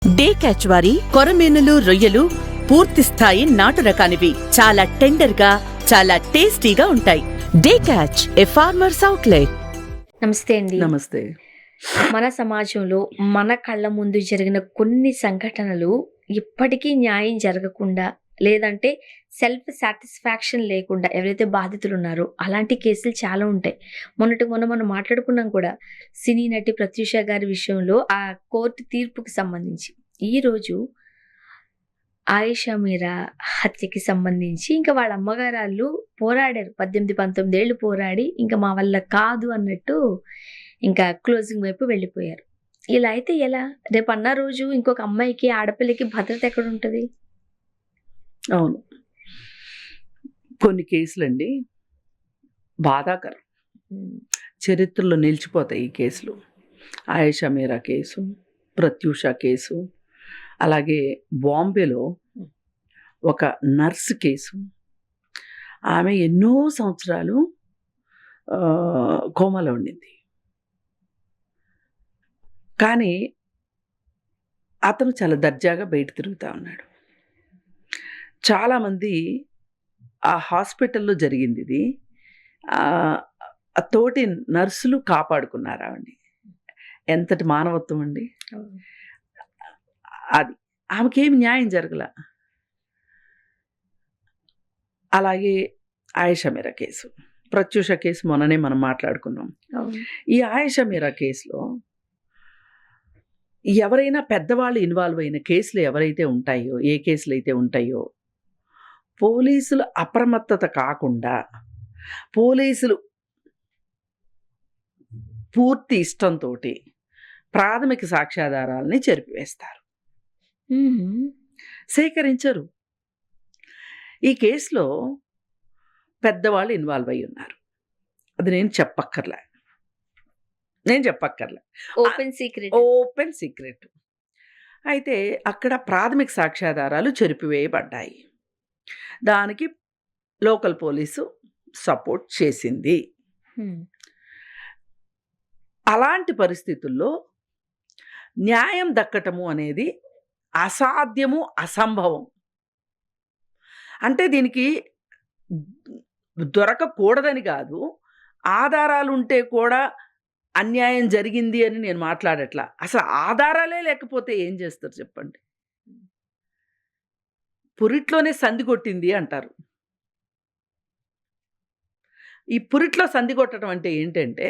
Day catch వారి కొరమీనులు, రొయ్యలు పూర్తి స్థాయి నాటు రకానివి. చాలా టెండర్ గా, చాలా టేస్టీగా ఉంటాయి. డే క్యాచ్, ఏ ఫార్మర్స్ అవుట్లెట్. నమస్తే అండి. నమస్తే. మన సమాజంలో మన కళ్ళ ముందు జరిగిన కొన్ని సంఘటనలు ఇప్పటికీ న్యాయం జరగకుండా, లేదంటే సెల్ఫ్ సాటిస్ఫాక్షన్ లేకుండా ఎవరైతే బాధితులు ఉన్నారో అలాంటి కేసులు చాలా ఉంటాయి. మొన్న మనం మాట్లాడుకున్నాం కూడా సినీ నటి ప్రత్యూష గారి విషయంలో ఆ కోర్టు తీర్పుకి సంబంధించి. ఈరోజు ఆయేషా మీరా హత్యకి సంబంధించి ఇంకా వాళ్ళ అమ్మగారు పోరాడారు. 18-19 ఏళ్ళు పోరాడి ఇంకా మా వల్ల కాదు అన్నట్టు ఇంకా క్లోజింగ్ వైపు వెళ్ళిపోయారు. ఇలా అయితే ఎలా? రేపు అన్న రోజు ఇంకొక అమ్మాయికి, ఆడపిల్లకి భద్రత ఎక్కడ ఉంటుంది? అవును, కొన్ని కేసులండి బాధాకరం, చరిత్రలో నిలిచిపోతాయి ఈ కేసులు. ఆయేషా మీరా కేసు, ప్రత్యూష కేసు, అలాగే బాంబేలో ఒక నర్స్ కేసు. ఆమె ఎన్నో సంవత్సరాలు కోమాలో ఉండింది. కానీ అతను చాలా దర్జాగా బయట తిరుగుతూ ఉన్నాడు. చాలామంది ఆ హాస్పిటల్లో జరిగింది ఇది. తోటి నర్సులు కాపాడుకున్నారు ఆవిడ్ని. ఎంతటి మానవత్వం అండి అది. ఆమెకేమి న్యాయం జరగల. అలాగే ఆయేషా మీరా కేసు, ప్రత్యూష కేసు మొన్ననే మనం మాట్లాడుకున్నాం. ఈ ఆయేషా మీరా కేసులో ఎవరైనా పెద్దవాళ్ళు ఇన్వాల్వ్ అయిన కేసులు ఎవరైతే ఉంటాయో, ఏ కేసులు అయితే ఉంటాయో, పోలీసులు అప్రమత్తత కాకుండా పోలీసులు పూర్తి ఇష్టంతో ప్రాథమిక సాక్ష్యాధారాలని చెరిపివేస్తారు, సేకరించరు. ఈ కేసులో పెద్దవాళ్ళు ఇన్వాల్వ్ అయి ఉన్నారు. అది నేను చెప్పక్కర్లే. Open secret. అయితే అక్కడ ప్రాథమిక సాక్ష్యాధారాలు చెరిపివేయబడ్డాయి. దానికి లోకల్ పోలీసు సపోర్ట్ చేసింది. అలాంటి పరిస్థితుల్లో న్యాయం దక్కటము అనేది అసాధ్యము, అసంభవం. అంటే దీనికి దొరకకూడదని కాదు, ఆధారాలు ఉంటే కూడా అన్యాయం జరిగింది అని నేను మాట్లాడట్లా. అసలు ఆధారాలే లేకపోతే ఏం చేస్తారు చెప్పండి? పురిట్లోనే సంధి కొట్టింది అంటారు. ఈ పురిట్లో సంధి కొట్టడం అంటే ఏంటంటే,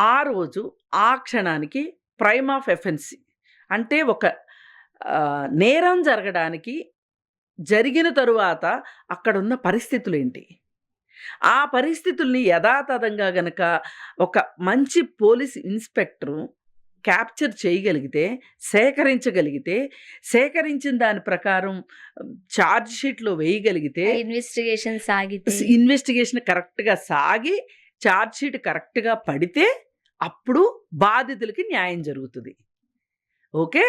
ఆ రోజు ఆ క్షణానికి ప్రైమ్ ఆఫ్ ఎఫెన్సీ అంటే ఒక నేరం జరగడానికి జరిగిన తరువాత అక్కడున్న పరిస్థితులు ఏంటి, ఆ పరిస్థితుల్ని యథాతథంగా గనక ఒక మంచి పోలీస్ ఇన్స్పెక్టరు క్యాప్చర్ చేయగలిగితే, సేకరించగలిగితే, సేకరించిన దాని ప్రకారం ఛార్జ్ షీట్లో వేయగలిగితే, ఇన్వెస్టిగేషన్ కరెక్ట్గా సాగి ఛార్జ్ షీట్ కరెక్ట్గా పడితే అప్పుడు బాధితులకి న్యాయం జరుగుతుంది. ఓకే.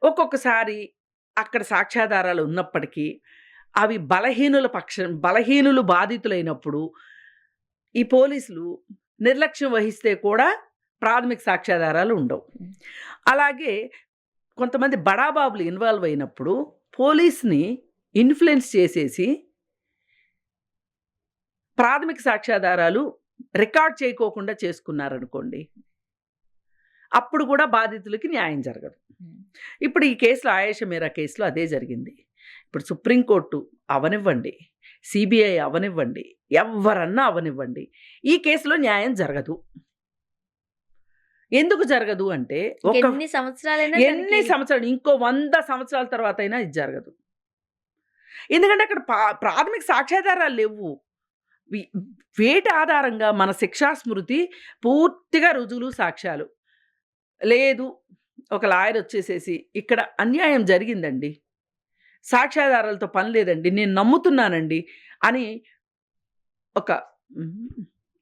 ఒక్కొక్కసారి అక్కడ సాక్ష్యాధారాలు ఉన్నప్పటికీ అవి బలహీనులు బాధితులైనప్పుడు ఈ పోలీసులు నిర్లక్ష్యం వహిస్తే కూడా ప్రాథమిక సాక్ష్యాధారాలు ఉండవు. అలాగే కొంతమంది బడాబాబులు ఇన్వాల్వ్ అయినప్పుడు పోలీస్ని ఇన్ఫ్లుయెన్స్ చేసేసి ప్రాథమిక సాక్ష్యాధారాలు రికార్డ్ చేయకోకుండా చేసుకున్నారనుకోండి, అప్పుడు కూడా బాధితులకి న్యాయం జరగదు. ఇప్పుడు ఈ కేసులో, ఆయేషా మీరా కేసులో అదే జరిగింది. ఇప్పుడు సుప్రీంకోర్టు అవనివ్వండి, సిబిఐ అవనివ్వండి, ఎవరన్నా అవనివ్వండి, ఈ కేసులో న్యాయం జరగదు. ఎందుకు జరగదు అంటే, ఎన్ని సంవత్సరాలు, ఇంకో 100 సంవత్సరాల తర్వాత అయినా ఇది జరగదు. ఎందుకంటే అక్కడ ప్రాథమిక సాక్ష్యాధారాలు లేవు. వేటి ఆధారంగా మన శిక్షా స్మృతి పూర్తిగా రుజువులు, సాక్ష్యాలు లేదు. ఒక లాయర్ వచ్చేసేసి ఇక్కడ అన్యాయం జరిగిందండి, సాక్ష్యాధారాలతో పని లేదండి, నేను నమ్ముతున్నానండి అని ఒక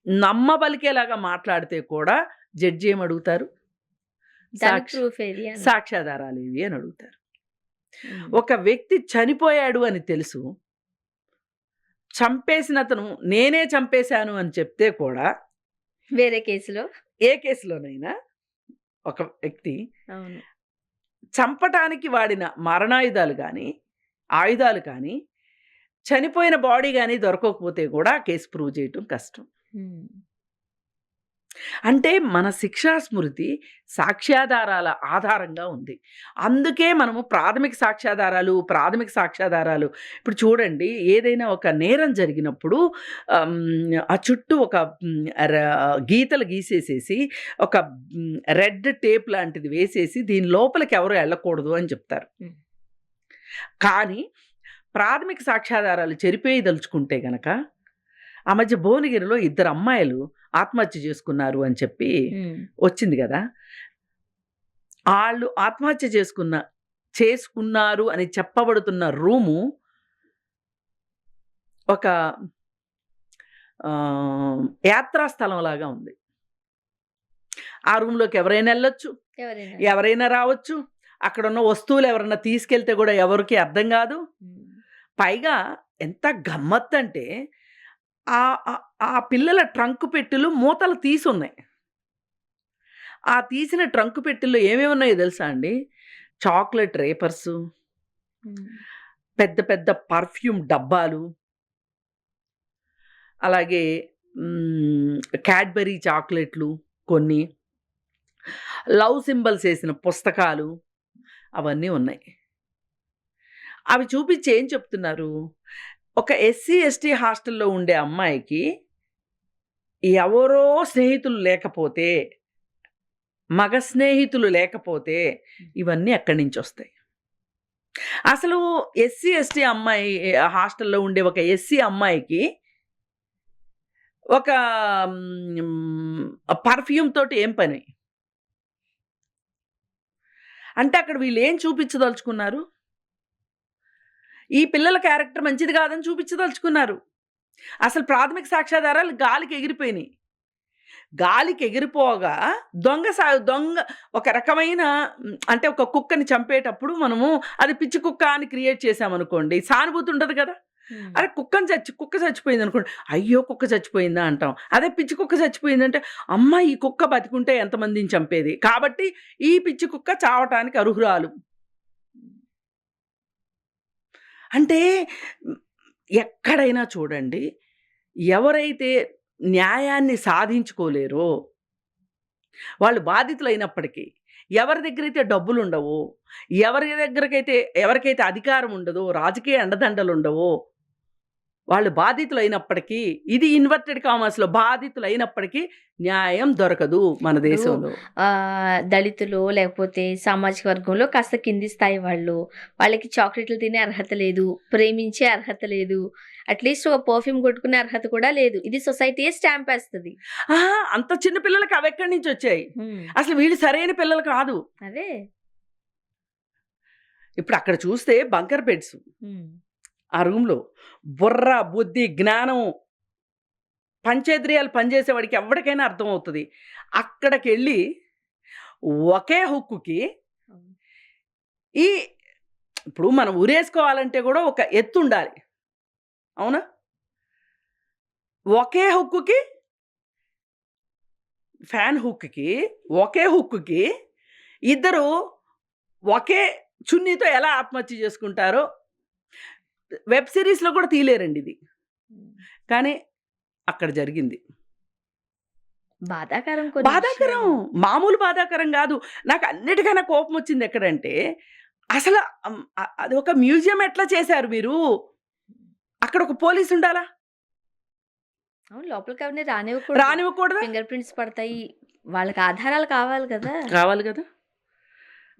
నమ్మబలికేలాగా మాట్లాడితే కూడా జడ్జి ఏమడుగుతారు? సాక్ష్యాధారాలు ఏవి అని అడుగుతారు. ఒక వ్యక్తి చనిపోయాడు అని తెలుసు, చంపేసిన అతను నేనే చంపేశాను అని చెప్తే కూడా వేరే కేసులో, ఏ కేసులోనైనా ఒక వ్యక్తి చంపటానికి వాడిన మరణాయుధాలు కానీ, ఆయుధాలు కానీ, చనిపోయిన బాడీ గానీ దొరకకపోతే కూడా కేసు ప్రూవ్ చేయటం కష్టం. అంటే మన శిక్షా స్మృతి సాక్ష్యాధారాల ఆధారంగా ఉంది. అందుకే మనము ప్రాథమిక సాక్ష్యాధారాలు ఇప్పుడు చూడండి, ఏదైనా ఒక నేరం జరిగినప్పుడు ఆ చుట్టూ ఒక గీతలు గీసేసేసి ఒక రెడ్ టేప్ లాంటిది వేసేసి దీని లోపలికి ఎవరు వెళ్ళకూడదు అని చెప్తారు. కానీ ప్రాథమిక సాక్ష్యాధారాలు చెరిపేయదలుచుకుంటే గనక ఆ మధ్య భువనగిరిలో 2 అమ్మాయిలు ఆత్మహత్య చేసుకున్నారు అని చెప్పి వచ్చింది కదా. వాళ్ళు ఆత్మహత్య చేసుకున్నారు అని చెప్పబడుతున్న రూము ఒక యాత్రా స్థలం లాగా ఉంది. ఆ రూమ్లోకి ఎవరైనా వెళ్ళొచ్చు, ఎవరైనా రావచ్చు. అక్కడ ఉన్న వస్తువులు ఎవరన్నా తీసుకెళ్తే కూడా ఎవరికి అర్థం కాదు. పైగా ఎంత గమ్మత్తు అంటే ఆ పిల్లల ట్రంక్ పెట్టెలు మూతలు తీసున్నాయి. ఆ తీసిన ట్రంక్ పెట్టెల్లో ఏమేమి ఉన్నాయో తెలుసా అండి? చాక్లెట్ రేపర్సు, పెద్ద పెద్ద పర్ఫ్యూమ్ డబ్బాలు, అలాగే క్యాడ్బరీ చాక్లెట్లు, కొన్ని లవ్ సింబల్స్ వేసిన పుస్తకాలు అవన్నీ ఉన్నాయి. అవి చూపించి ఏం చెప్తున్నారు? ఒక ఎస్సీ ఎస్టీ హాస్టల్లో ఉండే అమ్మాయికి ఎవరో స్నేహితులు లేకపోతే, మగ స్నేహితులు లేకపోతే ఇవన్నీ ఎక్కడి నుంచి వస్తాయి? అసలు ఎస్సీ ఎస్టీ అమ్మాయి హాస్టల్లో ఉండే ఒక ఎస్సీ అమ్మాయికి ఒక పర్ఫ్యూమ్ తోటి ఏం పని? అంటే అక్కడ వీళ్ళు ఏం చూపించదలుచుకున్నారు? ఈ పిల్లల క్యారెక్టర్ మంచిది కాదని చూపించదలుచుకున్నారు. అసలు ప్రాథమిక సాక్ష్యాధారాలు గాలికి ఎగిరిపోయినాయి. గాలికి ఎగిరిపోగా దొంగ ఒక రకమైన, అంటే ఒక కుక్కని చంపేటప్పుడు మనము అది పిచ్చి కుక్క అని క్రియేట్ చేసామనుకోండి, సానుభూతి ఉంటుంది కదా. అరే కుక్క చచ్చిపోయింది అనుకోండి, అయ్యో కుక్క చచ్చిపోయిందా అంటాం. అదే పిచ్చి కుక్క చచ్చిపోయిందంటే, అమ్మ ఈ కుక్క బతికుంటే ఎంతమందిని చంపేది, కాబట్టి ఈ పిచ్చి కుక్క చావటానికి అర్హురాలు. అంటే ఎక్కడైనా చూడండి, ఎవరైతే న్యాయాన్ని సాధించుకోలేరో వాళ్ళు బాధితులైనప్పటికీ, ఎవరి దగ్గరైతే డబ్బులు ఉండవో, ఎవరికైతే అధికారం ఉండదో, రాజకీయ అండదండలు ఉండవో, వాళ్ళు బాధితులైనప్పటికీ, ఇది ఇన్వర్టెడ్ కామర్స్లో బాధితులైనప్పటికీ న్యాయం దొరకదు మన దేశంలో. దళితులు లేకపోతే సామాజిక వర్గంలో కాస్త కింది స్థాయి వాళ్ళకి చాక్లెట్లు తినే అర్హత లేదు, ప్రేమించే అర్హత లేదు, అట్లీస్ట్ ఒక పర్ఫ్యూమ్ కొట్టుకునే అర్హత కూడా లేదు. ఇది సొసైటీ స్టాంప్ వేస్తుంది. అంత చిన్న పిల్లలకి అవి ఎక్కడి నుంచి వచ్చాయి? అసలు వీళ్ళు సరైన పిల్లలు కాదు. అదే ఇప్పుడు అక్కడ చూస్తే బంకర్ బెడ్స్, ఆ రూమ్లో బుర్ర, బుద్ధి, జ్ఞానం, పంచేంద్రియాలు పనిచేసేవాడికి ఎవరికైనా అర్థమవుతుంది. అక్కడికి వెళ్ళి ఒకే హుక్కుకి ఇప్పుడు మనం ఉరేసుకోవాలంటే కూడా ఒక ఎత్తు ఉండాలి, అవునా? ఒకే హుక్కుకి, ఫ్యాన్ హుక్కి, ఒకే హుక్కి ఇద్దరు ఒకే చున్నీతో ఎలా ఆత్మహత్య చేసుకుంటారో వెబ్ సిరీస్లో కూడా తీయలేరండి ఇది. కానీ అక్కడ జరిగింది. బాధాకరం, మామూలు బాధాకరం కాదు. నాకు అన్నిటికన్నా కోపం వచ్చింది ఎక్కడంటే, అసలు అది ఒక మ్యూజియం ఎట్లా చేశారు మీరు? అక్కడ ఒక పోలీసు ఉండాలా? లోపలికి ఎవరిని రానివ్వకూడదు. ఫింగర్ ప్రింట్స్ పడతాయి, వాళ్ళకి ఆధారాలు కావాలి కదా.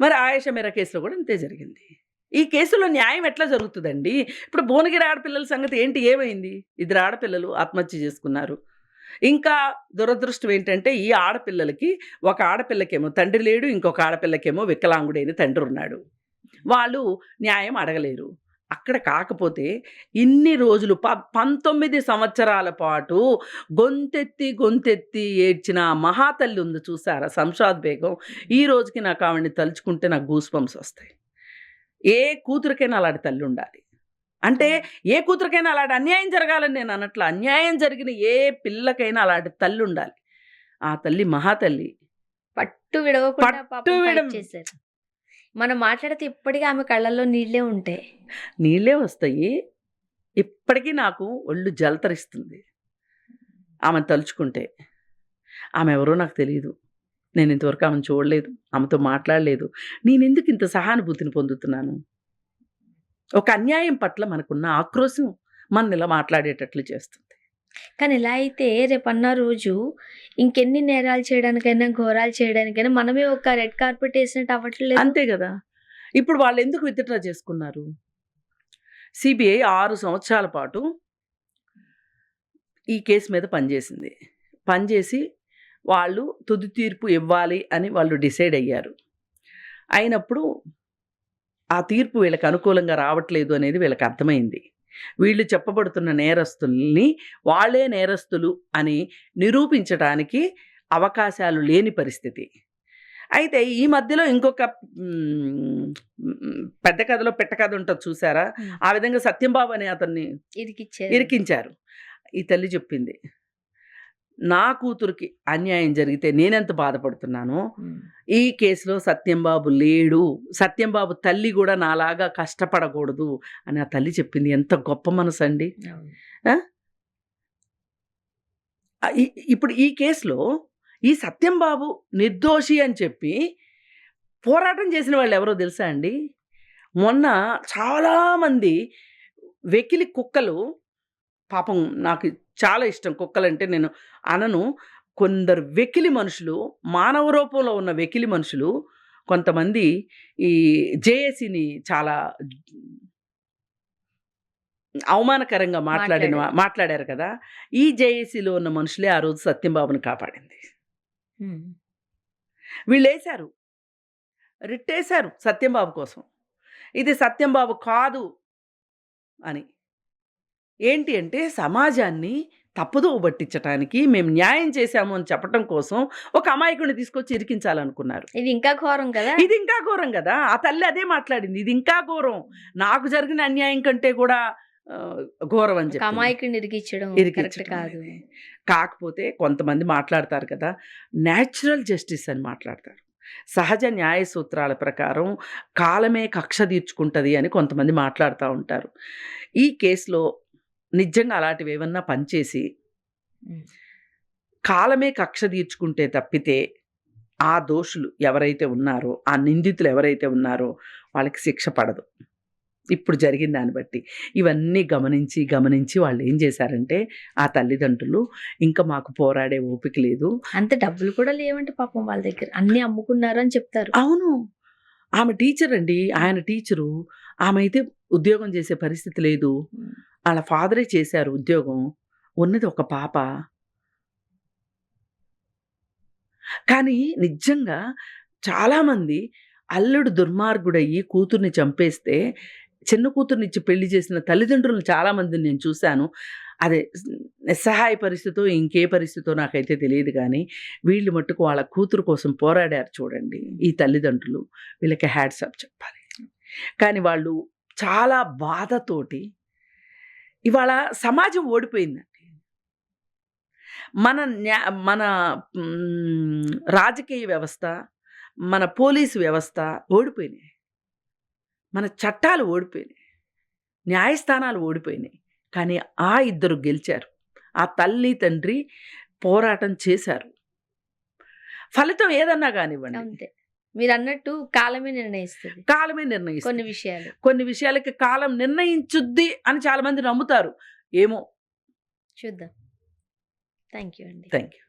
మరి ఆయేషా మీరా కేసులో కూడా అంతే జరిగింది. ఈ కేసులో న్యాయం ఎట్లా జరుగుతుందండి? ఇప్పుడు భువనగిరి ఆడపిల్లల సంగతి ఏంటి, ఏమైంది? 2 ఆడపిల్లలు ఆత్మహత్య చేసుకున్నారు. ఇంకా దురదృష్టం ఏంటంటే, ఈ ఆడపిల్లలకి, ఒక ఆడపిల్లకేమో తండ్రి లేడు, ఇంకొక ఆడపిల్లకేమో వికలాంగుడైన తండ్రి ఉన్నాడు. వాళ్ళు న్యాయం అడగలేరు. అక్కడ కాకపోతే ఇన్ని రోజులు 19 సంవత్సరాల పాటు గొంతెత్తి ఏడ్చిన మహాతల్లి ఉంది చూసారా, శంషాద్ బేగం. ఈ రోజుకి నాకు ఆవిడని తలుచుకుంటే నాకు గూస్ బంప్స్ వస్తాయి. ఏ కూతురికైనా అలాంటి తల్లి ఉండాలి. అంటే ఏ కూతురికైనా అలాంటి అన్యాయం జరగాలని నేను అనట్లా, అన్యాయం జరిగిన ఏ పిల్లకైనా అలాంటి తల్లి ఉండాలి. ఆ తల్లి మహాతల్లి. పట్టు విడవకుండా మనం మాట్లాడితే ఇప్పటికీ ఆమె కళ్ళల్లో నీళ్ళే ఉంటాయి. నీళ్ళే వస్తాయి. ఇప్పటికీ నాకు ఒళ్ళు జలతరిస్తుంది ఆమెను తలుచుకుంటే. ఆమె ఎవరో నాకు తెలీదు. నేను ఇంతవరకు ఆమెను చూడలేదు. ఆమెతో మాట్లాడలేదు. నేనెందుకు ఇంత సహానుభూతిని పొందుతున్నాను? ఒక అన్యాయం పట్ల మనకున్న ఆక్రోశం మనల్ని ఇలా మాట్లాడేటట్లు చేస్తుంది. కానీ ఇలా అయితే రేపన్న రోజు ఇంకెన్ని నేరాలు చేయడానికైనా, ఘోరాలు చేయడానికైనా మనమే ఒక రెడ్ కార్పెట్ వేసినట్టు అవ్వట్లేదు. అంతే కదా! ఇప్పుడు వాళ్ళు ఎందుకు విత్‌డ్రా చేసుకున్నారు? సిబిఐ 6 సంవత్సరాల పాటు ఈ కేసు మీద పనిచేసింది. పనిచేసి వాళ్ళు తుది తీర్పు ఇవ్వాలి అని వాళ్ళు డిసైడ్ అయ్యారు. అయినప్పుడు ఆ తీర్పు వీళ్ళకి అనుకూలంగా రావట్లేదు అనేది వీళ్ళకి అర్థమైంది. వీళ్ళు చెప్పబడుతున్న నేరస్తుల్ని వాళ్ళే నేరస్తులు అని నిరూపించడానికి అవకాశాలు లేని పరిస్థితి. అయితే ఈ మధ్యలో ఇంకొక పెద్ద కథలో పెట్ట కథ ఉంటుంది చూసారా? ఆ విధంగా సత్యంబాబు అనే అతన్ని ఇరికించారు. ఈ తల్లి చెప్పింది, నా కూతురికి అన్యాయం జరిగితే నేనెంత బాధపడుతున్నానో, ఈ కేసులో సత్యంబాబు లేడు, సత్యంబాబు తల్లి కూడా నాలాగా కష్టపడకూడదు అని ఆ తల్లి చెప్పింది. ఎంత గొప్ప మనసు అండి. ఇప్పుడు ఈ కేసులో ఈ సత్యంబాబు నిర్దోషి అని చెప్పి పోరాటం చేసిన వాళ్ళు ఎవరో తెలుసా అండి? మొన్న చాలామంది వెకిలి కుక్కలు, పాపం నాకు చాలా ఇష్టం కుక్కలంటే, నేను అనను, కొందరు వెకిలి మనుషులు, మానవ రూపంలో ఉన్న వెకిలి మనుషులు కొంతమంది ఈ జేఏసీని చాలా అవమానకరంగా మాట్లాడారు కదా. ఈ జేఏసీలో ఉన్న మనుషులే ఆ రోజు సత్యంబాబుని కాపాడింది. వీళ్ళేశారు, రిట్టేశారు సత్యంబాబు కోసం. ఇది సత్యంబాబు కాదు అని. ఏంటి అంటే సమాజాన్ని తప్పుదోవ పట్టించడానికి మేము న్యాయం చేశాము అని చెప్పడం కోసం ఒక అమాయకుడిని తీసుకొచ్చి ఇరికించాలనుకున్నారు. ఇది ఇంకా ఘోరం కదా. ఇది ఇంకా ఘోరం కదా. ఆ తల్లి అదే మాట్లాడింది, ఇది ఇంకా ఘోరం, నాకు జరిగిన అన్యాయం కంటే కూడా ఘోరం అని చెప్పి అమాయకుడిని ఇరికించడం కాదు. కాకపోతే కొంతమంది మాట్లాడతారు కదా, న్యాచురల్ జస్టిస్ అని మాట్లాడతారు. సహజ న్యాయ సూత్రాల ప్రకారం కాలమే కక్ష తీర్చుకుంటుంది అని కొంతమంది మాట్లాడుతూ ఉంటారు. ఈ కేసులో నిజంగా అలాంటివి ఏమన్నా పనిచేసి కాలమే కక్ష తీర్చుకుంటే తప్పితే ఆ దోషులు ఎవరైతే ఉన్నారో, ఆ నిందితులు ఎవరైతే ఉన్నారో వాళ్ళకి శిక్ష పడదు. ఇప్పుడు జరిగిన దాన్ని బట్టి ఇవన్నీ గమనించి వాళ్ళు ఏం చేశారంటే, ఆ తల్లిదండ్రులు ఇంకా మాకు పోరాడే ఓపిక లేదు, అంత డబ్బులు కూడా లేవంటే పాపం వాళ్ళ దగ్గర, అన్నీ అమ్ముకున్నారు అని చెప్తారు. అవును, ఆమె టీచర్ అండి, ఆయన టీచరు, ఆమె అయితే ఉద్యోగం చేసే పరిస్థితి లేదు. వాళ్ళ ఫాదరే చేశారు ఉద్యోగం, ఉన్నది ఒక పాప. కానీ నిజంగా చాలామంది అల్లుడు దుర్మార్గుడయ్యి కూతుర్ని చంపేస్తే చిన్న కూతుర్నిచ్చి పెళ్లి చేసిన తల్లిదండ్రులు చాలామందిని నేను చూశాను. అదే నిస్సహాయ పరిస్థితో ఇంకే పరిస్థితో నాకైతే తెలియదు, కానీ వీళ్ళు మట్టుకు వాళ్ళ కూతురు కోసం పోరాడారు చూడండి ఈ తల్లిదండ్రులు. వీళ్ళకి హ్యాట్స్ ఆఫ్ చెప్పాలి. కానీ వాళ్ళు చాలా బాధతోటి, ఇవాళ సమాజం ఓడిపోయిందండి. మన రాజకీయ వ్యవస్థ, మన పోలీసు వ్యవస్థ ఓడిపోయినాయి, మన చట్టాలు ఓడిపోయినాయి, న్యాయస్థానాలు ఓడిపోయినాయి. కానీ ఆ ఇద్దరు గెలిచారు. ఆ తల్లి తండ్రి పోరాటం చేశారు. ఫలితం ఏదన్నా కానివ్వండి, అంతే మీరు అన్నట్టు కాలమే నిర్ణయిస్తుంది. కొన్ని విషయాలకి కాలం నిర్ణయించుద్ది అని చాలా మంది నమ్ముతారు. ఏమో చూద్దాం. థ్యాంక్ యూ అండి. Thank you.